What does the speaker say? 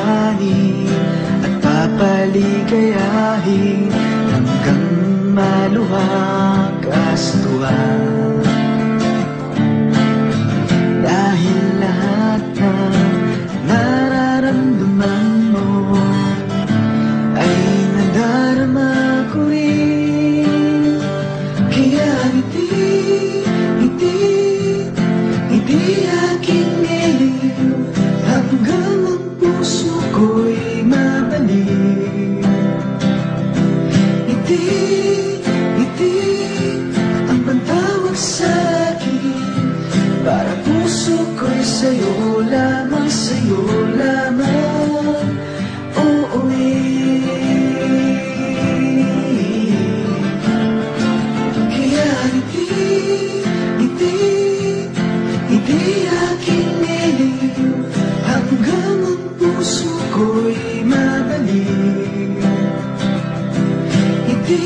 kakayanin at papaligayahin hanggang maluwag kastuhan. Dahil lahat ng nararamdaman mo ay nadarama ko rin. Kaya ngiti aking iliw hanggang ang puso ko'y mabalik. Ngiti ang pantawag sa'kin, para puso ko'y sa'yo lamang, sa'yo lamang. Oo, kaya ngiti aking iliw hanggang ang puso ko'y mabalik. Ngiti